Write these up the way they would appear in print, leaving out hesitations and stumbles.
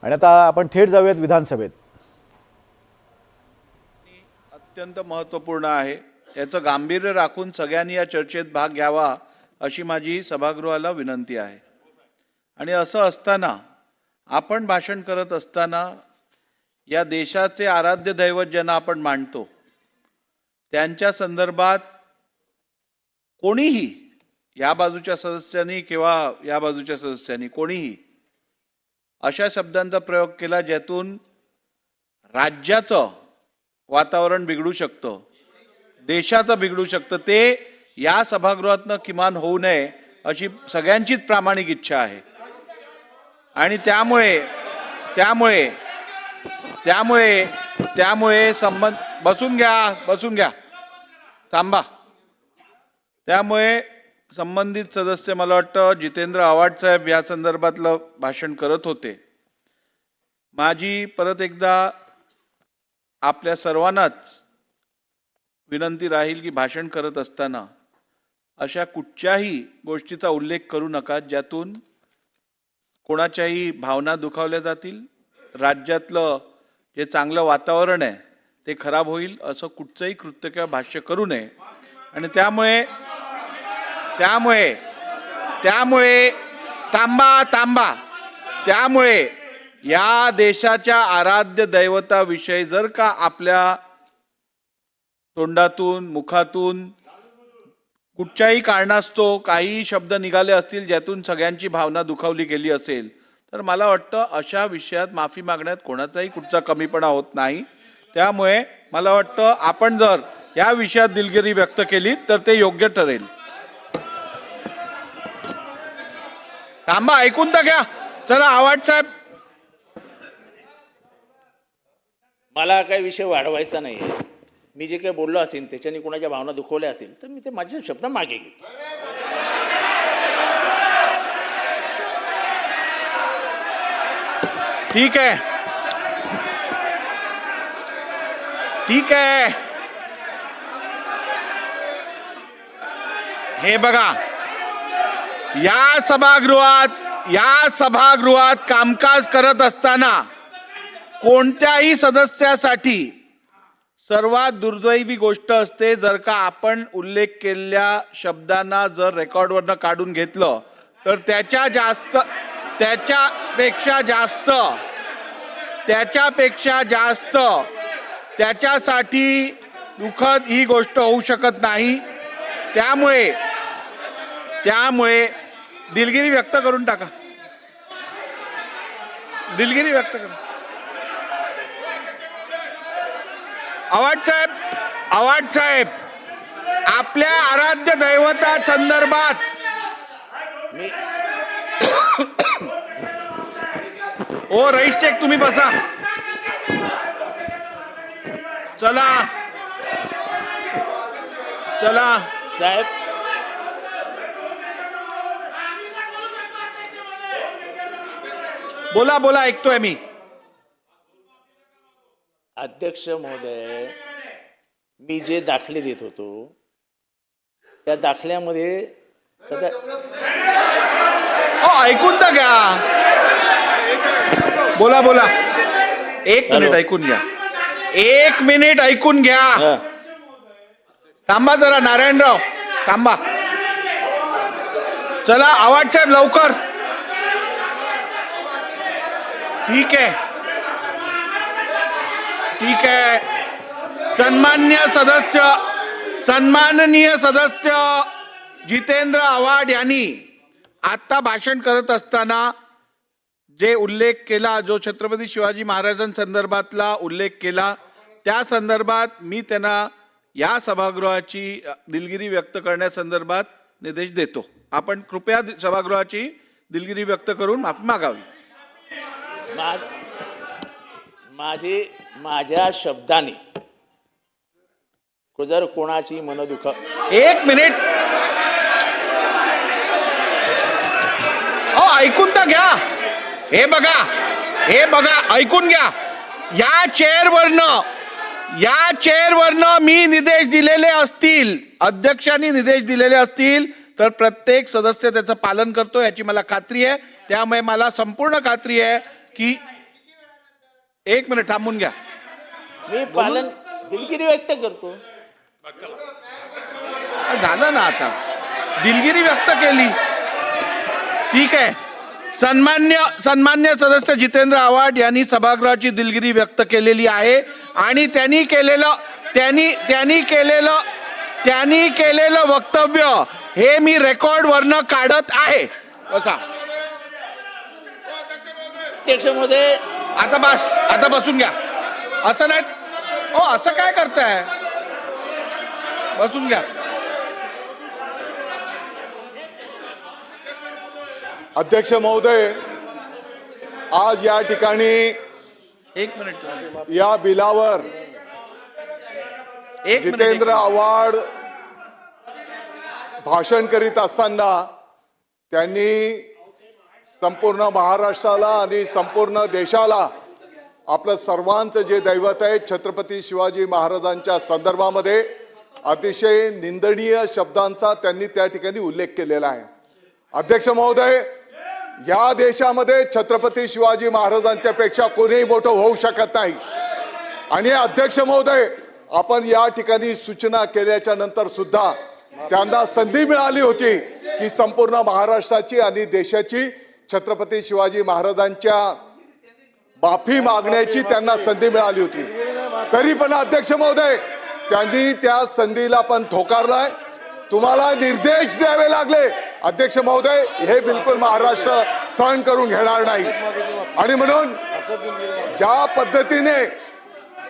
आणि आता आपण थेट जाऊयात विधानसभेत. अत्यंत महत्त्वपूर्ण आहे. याचं गांभीर्य राखून सगळ्यांनी या चर्चेत भाग घ्यावा अशी माझी सभागृहाला विनंती आहे. आणि असं असताना आपण भाषण करत असताना या देशाचे आराध्य दैवत ज्यांना आपण मानतो त्यांच्या संदर्भात कोणीही या बाजूच्या सदस्यांनी किंवा या बाजूच्या सदस्यांनी कोणीही अशा शब्दांचा प्रयोग केला ज्यातून राज्याचं वातावरण बिघडू शकतं, देशाचं बिघडू शकतं, ते या सभागृहातनं किमान होऊ नये अशी सगळ्यांचीच प्रामाणिक इच्छा आहे. आणि त्यामुळे संबंध बसून घ्या थांबा. त्यामुळे संबंधित सदस्य मला वाटतं जितेंद्र आव्हाड साहेब या संदर्भातलं भाषण करत होते. माझी परत एकदा आपल्या सर्वांनाच विनंती राहील की भाषण करत असताना अशा कुठच्याही गोष्टीचा उल्लेख करू नका ज्यातून कोणाच्याही भावना दुखावल्या जातील, राज्यातलं जे चांगलं वातावरण आहे ते खराब होईल असं कुठचंही कृत्य किंवा भाष्य करू नये. आणि त्यामुळे थांबा. त्यामुळे या देशाच्या आराध्य दैवताविषयी जर का आपल्या तोंडातून मुखातून कुठच्याही कारणास्तव काही शब्द निघाले असतील ज्यातून सगळ्यांची भावना दुखावली गेली असेल तर मला वाटतं अशा विषयात माफी मागण्यात कोणाचाही कुठचा कमीपणा होत नाही. त्यामुळे मला वाटतं आपण जर या विषयात दिलगिरी व्यक्त केली तर ते योग्य ठरेल. थांबा, ऐकून तर घ्या. चला आव्हाड साहेब. मला काही विषय वाढवायचा नाही आहे. मी जे काही बोललो असेल त्याच्याने कोणाच्या भावना दुखवल्या असतील तर मी ते माझे शब्द मागे घेतो. ठीक आहे. हे बघा, या सभागृहात कामकाज करत असताना कोणत्याही सदस्यासाठी सर्वात दुर्दैवी गोष्ट असते जर का आपण उल्लेख केलेल्या शब्दांना जर रेकॉर्डवरनं काढून घेतलं तर त्याच्यापेक्षा जास्त त्याच्यासाठी दुःखद ही गोष्ट होऊ शकत नाही. त्यामुळे दिलगिरी व्यक्त करून टाका. दिलगिरी व्यक्त करा. आव्हाड साहेब आपल्या आराध्य दैवता संदर्भात ओ रईस शेख तुम्ही बसा. चला साहेब, बोला ऐकतोय मी. अध्यक्ष महोदय, मी जे दाखले देत होतो त्या दाखल्यामध्ये ऐकून तर घ्या. बोला. एक मिनिट ऐकून घ्या. थांबा जरा नारायणराव, थांबा. चला आव्हाड साहेब लवकर. ठीक आहे. सन्माननीय सदस्य जितेंद्र आव्हाड यांनी आता भाषण करत असताना जे उल्लेख केला, जो छत्रपती शिवाजी महाराजांसंदर्भातला उल्लेख केला, त्या संदर्भात मी त्यांना या सभागृहाची दिलगिरी व्यक्त करण्यासंदर्भात निर्देश देतो. आपण कृपया सभागृहाची दिलगिरी व्यक्त करून माफी मागावी. माझ्या शब्दाने जर कोणाची मन एक मिनिट ऐकून तर घ्या. हे बघा ऐकून घ्या. या चेअरवरनं मी निर्देश दिलेले असतील, अध्यक्षांनी निर्देश दिलेले असतील तर प्रत्येक सदस्य त्याचं पालन करतो याची मला खात्री आहे. त्यामुळे मला संपूर्ण खात्री आहे की एक मिनिट थांबून घ्या. मी पालन दिलगिरी व्यक्त करतो. झालं ना आता, दिलगिरी व्यक्त केली. ठीक आहे. सन्मान्य सदस्य जितेंद्र आव्हाड यांनी सभागृहाची दिलगिरी व्यक्त केलेली आहे आणि त्यांनी केलेलं वक्तव्य हे मी रेकॉर्ड वरनं काढत आहे. बसा अध्यक्ष महोदय, आता बसून घ्या. असं नाही हो, असं काय करताय? बसून घ्या. अध्यक्ष महोदय, आज या ठिकाणी एक मिनिट. या बिलावर जितेंद्र आव्हाड भाषण करीत असताना त्यांनी संपूर्ण महाराष्ट्राला आणि संपूर्ण देशाला आपलं सर्वांचं जे दैवत आहे छत्रपती शिवाजी महाराजांच्या संदर्भामध्ये अतिशय निंदनीय शब्दांचा त्यांनी त्या ठिकाणी उल्लेख केलेला आहे. अध्यक्ष महोदय, या देशामध्ये छत्रपती शिवाजी महाराजांच्या पेक्षा कोणीही मोठं होऊ शकत नाही. आणि अध्यक्ष महोदय, आपण या ठिकाणी सूचना केल्याच्या नंतर सुद्धा त्यांना संधी मिळाली होती की संपूर्ण महाराष्ट्राची आणि देशाची छत्रपती शिवाजी महाराजांच्या माफी मागण्याची त्यांना संधी मिळाली होती. तरी पण अध्यक्ष महोदय, त्यांनी त्या संधीला पण ठोकारलाय. तुम्हाला निर्देश द्यावे लागले. अध्यक्ष महोदय, हे बिलकुल महाराष्ट्र सहन करून घेणार नाही. आणि म्हणून ज्या पद्धतीने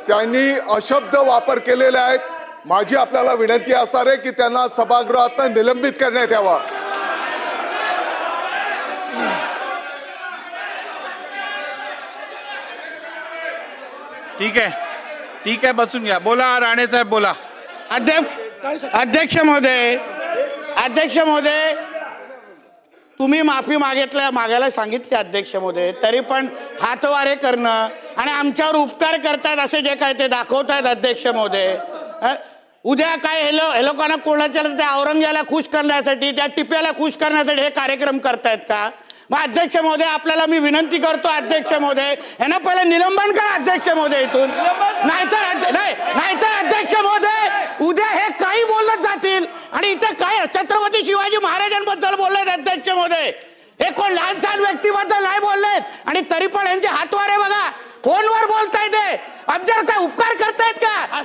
त्यांनी अशब्द वापर केलेले आहेत, माझी आपल्याला विनंती असणार आहे की त्यांना सभागृहातून निलंबित करण्यात यावं. ठीक आहे, बसून घ्या. बोला राणे साहेब, बोला. अध्यक्ष महोदय, तुम्ही माफी मागायला सांगितले अध्यक्ष महोदय, तरी पण हातवारे करणं आणि आमच्यावर उपकार करतायत असे जे काय ते दाखवतायत अध्यक्ष महोदय. उद्या काय हे लोकांना कोणाच्या त्या औरंग्याला खुश करण्यासाठी, त्या टिप्याला खुश करण्यासाठी हे कार्यक्रम करतायत का? मग अध्यक्ष महोदय, आपल्याला मी विनंती करतो अध्यक्ष महोदय, यांना पहिले निलंबन करा अध्यक्ष महोदय इथून. नाहीतर अध्यक्ष महोदय, उद्या हे काही बोलत जातील आणि इथे काय छत्रपती शिवाजी महाराजांबद्दल बोललेत अध्यक्ष महोदय. हे कोण लहान सहान व्यक्तीबद्दल नाही बोललेत आणि तरी पण यांचे हातवारे बघा, फोनवर बोलतायत. आमच्यावर काय उपकार करतायत का?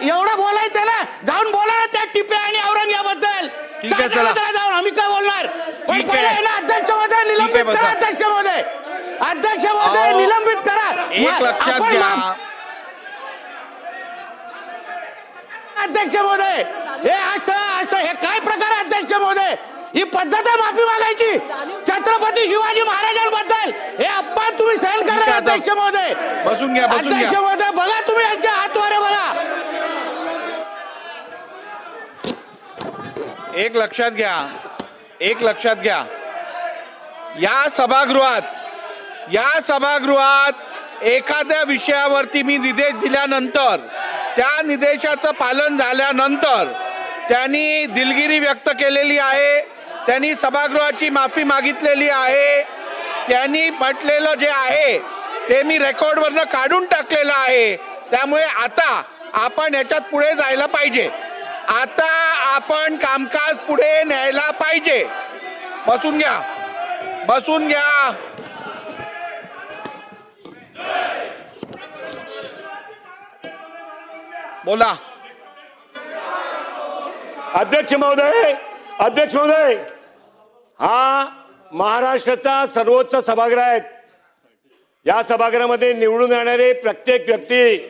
एवढं बोलायचं ना, जाऊन बोला ना त्या टिप्या आणि औरंग्याबद्दल. जाऊन आम्ही काय बोलणार? पण पहिले ना अध्यक्ष महोदय निलंबित करा. अध्यक्ष महोदय निलंबित करा. एक लक्षात घ्या. अध्यक्ष महोदय, हे असं हे काय प्रकार आहे अध्यक्ष महोदय? ही पद्धत आहे माफी मागायची छत्रपती शिवाजी महाराजांबद्दल. हे अपमान तुम्ही सहन करा अध्यक्ष महोदय. बसून घ्या. अध्यक्ष महोदय, बघा तुम्ही यांच्या हातवारे बघा. एक लक्षात घ्या. या सभागृहात एखाद्या विषयावरती मी निर्देश दिल्यानंतर, त्या निर्देशाचं पालन झाल्यानंतर त्यांनी दिलगिरी व्यक्त केलेली आहे, त्यांनी सभागृहाची माफी मागितलेली आहे, त्यांनी म्हटलेलं जे आहे ते मी रेकॉर्डवरनं काढून टाकलेलं आहे. त्यामुळे आता आपण याच्यात पुढे जायला पाहिजे. आता आपण कामकाज पुढे न्यायला पाहिजे. बसून घ्या. बोला. अध्यक्ष महोदय, हा महाराष्ट्राचा सर्वोच्च सभागृह आहे. या सभागृहामध्ये निवडून येणारे प्रत्येक व्यक्ती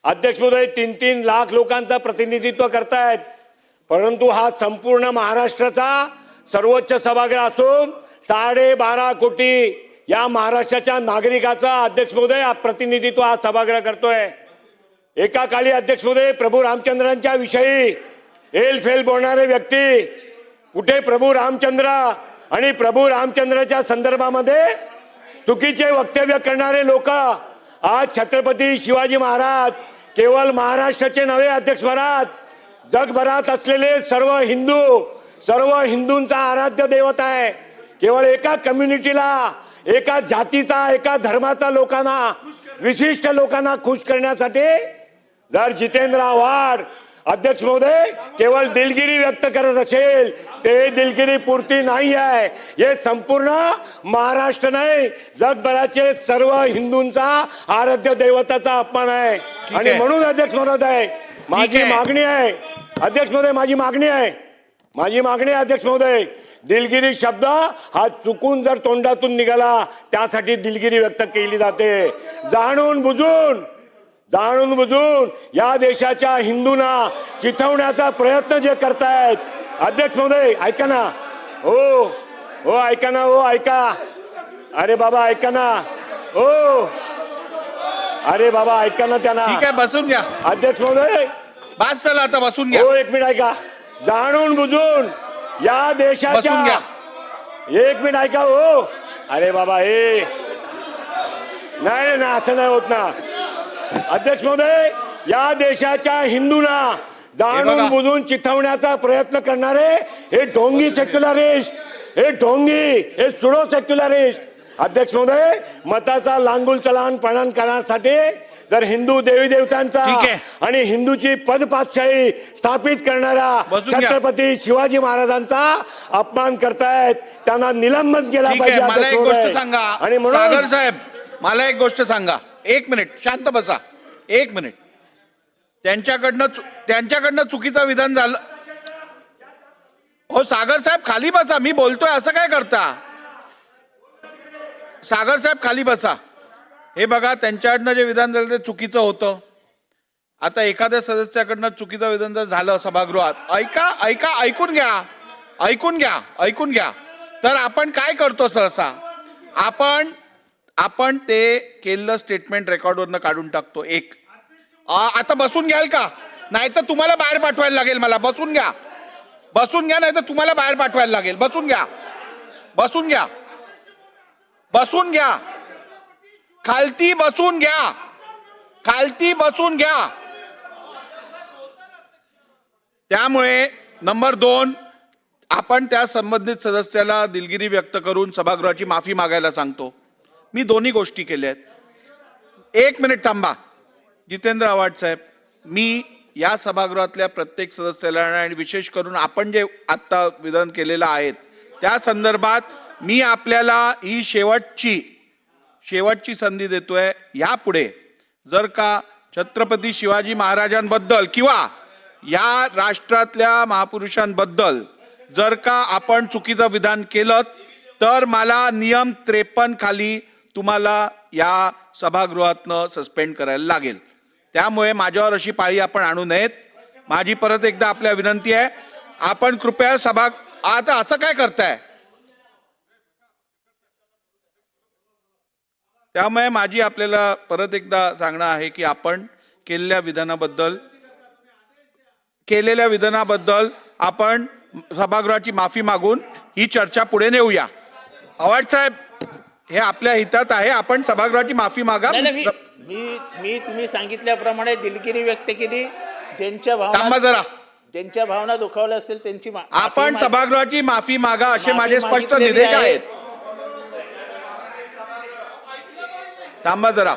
अध्यक्ष महोदय 3-3 लाख लोकांचं प्रतिनिधित्व करतायत. परंतु हा संपूर्ण महाराष्ट्राचा सर्वोच्च सभागृह असून 12.5 कोटी या महाराष्ट्राच्या नागरिकाचा अध्यक्ष महोदय प्रतिनिधित्व हा सभागृह करतोय. एका काळी अध्यक्ष महोदय प्रभू रामचंद्रांच्या विषयी एलफेल बोलणारे व्यक्ती, कुठे प्रभू रामचंद्र आणि प्रभू रामचंद्राच्या संदर्भामध्ये चुकीचे वक्तव्य करणारे लोक आज छत्रपती शिवाजी महाराज केवळ महाराष्ट्राचे नव्हे अध्यक्ष महाराज, जगभरात असलेले सर्व हिंदूंचा आराध्य दैवत आहे. केवळ एका कम्युनिटीला, एका जातीचा एका धर्माचा लोकांना विशिष्ट लोकांना खुश करण्यासाठी जर जितेंद्र आव्हाड अध्यक्ष महोदय केवळ दिलगिरी व्यक्त करत असेल ते दिलगिरी पुरती नाही आहे. हे संपूर्ण महाराष्ट्र नाही जगभराचे सर्व हिंदूंचा आराध्य दैवताचा अपमान आहे. आणि आहे. म्हणून अध्यक्ष महोदय माझी आहे. मागणी आहे अध्यक्ष महोदय माझी मागणी आहे अध्यक्ष महोदय दिलगिरी शब्द हा चुकून जर तोंडातून निघाला त्यासाठी दिलगिरी व्यक्त केली जाते. जाणून बुजून या देशाच्या हिंदूंना चिथवण्याचा प्रयत्न जे करतायत अध्यक्ष महोदय ऐका ना हो ऐका ना ऐका अरे बाबा ऐका ना अरे बाबा ऐका ना त्यांना ठीक आहे, बसून घ्या. अध्यक्ष महोदय बस चला आता बसून घ्या. हो एक मिनिट ऐका जाणून बुजून या बसून देशाच्या घ्या. एक मिनिट ऐका हो अरे बाबा हे नाही ना असं नाही होत ना अध्यक्ष महोदय या देशाच्या हिंदूंना हे जाणून बघा. बुजून चिथवण्याचा प्रयत्न करणारे हे ढोंगी सेक्युलरिस्ट हे सुडो सेक्युलरिस्ट अध्यक्ष महोदय मताचा लांगुल चलान पणन करण्यासाठी जर हिंदू देवी देवतांचा ठीक आहे. आणि हिंदूची पदपातशाही स्थापित करणारा बसून घ्या. छत्रपती शिवाजी महाराजांचा अपमान करतायत त्यांना निलंबन केला ठीक आहे, पाहिजे मला अध्यक्ष एक गोष्ट महोदय. सांगा आणि म्हणून सागर साहेब, मला एक गोष्ट सांगा. एक मिनिट शांत बसा. एक मिनिट. त्यांच्याकडनं चुकीचं विधान झालं. हो सागर साहेब खाली बसा, मी बोलतोय असं काय करता. सागर साहेब खाली बसा. हे बघा त्यांच्याकडनं जे विधान झालं ते चुकीचं होतं. आता एखाद्या सदस्याकडनं चुकीचं विधान जर झालं सभागृहात, ऐकून घ्या. तर आपण काय करतो सहसा आपण ते केलेलं स्टेटमेंट रेकॉर्डवरनं काढून टाकतो. आता बसून घ्याल का, नाही तर तुम्हाला बाहेर पाठवायला लागेल. मला बसून घ्या नाही तर तुम्हाला बाहेर पाठवायला लागेल. बसून घ्या. खालती बसून घ्या. त्यामुळे नंबर 2 आपण त्या संबंधित सदस्याला दिलगिरी व्यक्त करून सभागृहाची माफी मागायला सांगतो. मी दोन्ही गोष्टी केल्या आहेत. एक मिनिट थांबा. जितेंद्र आव्हाड साहेब, मी या सभागृहातल्या प्रत्येक सदस्याला आणि विशेष करून आपण जे आता विधान केलेलं आहे त्या संदर्भात मी आपल्याला ही शेवटची संधी देतोय. यापुढे जर का छत्रपती शिवाजी महाराजांबद्दल किंवा या राष्ट्रातल्या महापुरुषांबद्दल जर का आपण चुकीचं विधान केलं तर मला नियम 53 खाली तुम्हाला या सभागृहातनं सस्पेंड करायला लागेल. त्यामुळे माझ्यावर अशी पाळी आपण आणू नयेत. माझी परत एकदा आपल्या विनंती आहे, आपण कृपया आता असं काय करताय. त्यामुळे माझी आपल्याला परत एकदा सांगणं आहे की आपण केलेल्या विधानाबद्दल आपण सभागृहाची माफी मागून ही चर्चा पुढे नेऊया. आव्हाड साहेब, हे आपल्या हितात आहे, आपण सभागृहाची माफी मागा. नाही, मी तुम्ही सांगितल्याप्रमाणे दिलगिरी व्यक्त केली. थांबा जरा. ज्यांच्या भावना दुखावल्या असतील त्यांची आपण सभागृहाची माफी मागा असे माझे स्पष्ट मागितलेली निर्देश आहे. आहेत. थांबा जरा.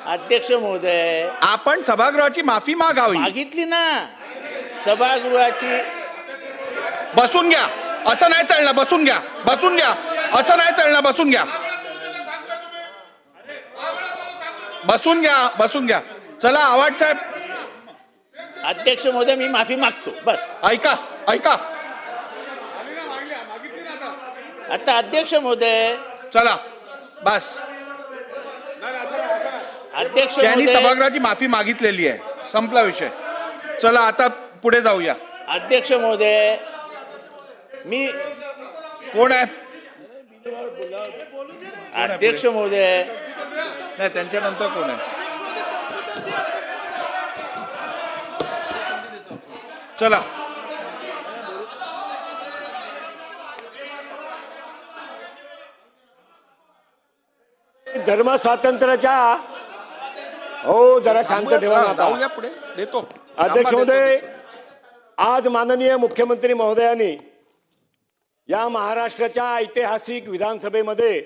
अध्यक्ष महोदय आपण सभागृहाची माफी मागावी. मागितली ना सभागृहाची. बसून घ्या. असं नाही चालणार. बसून घ्या. असं नाही चालणार. बसून घ्या. चला आव्हाड साहेब. अध्यक्ष महोदय मी माफी मागतो. बस ऐका. आता अध्यक्ष महोदय चला बस. अध्यक्ष त्यांनी महोदय सभागृहाची माफी मागितलेली आहे. संपला विषय. चला आता पुढे जाऊया. अध्यक्ष महोदय मी कोण आहे. अध्यक्ष महोदय नाही, त्यांच्यानंतर कोण आहे. चला. धर्म स्वातंत्र्याच्या हो जरा शांत ठेवा ना आता. जाऊया पुढे. देतो. अध्यक्ष महोदय आज माननीय मुख्यमंत्री महोदयांनी या महाराष्ट्राच्या ऐतिहासिक विधानसभेमध्ये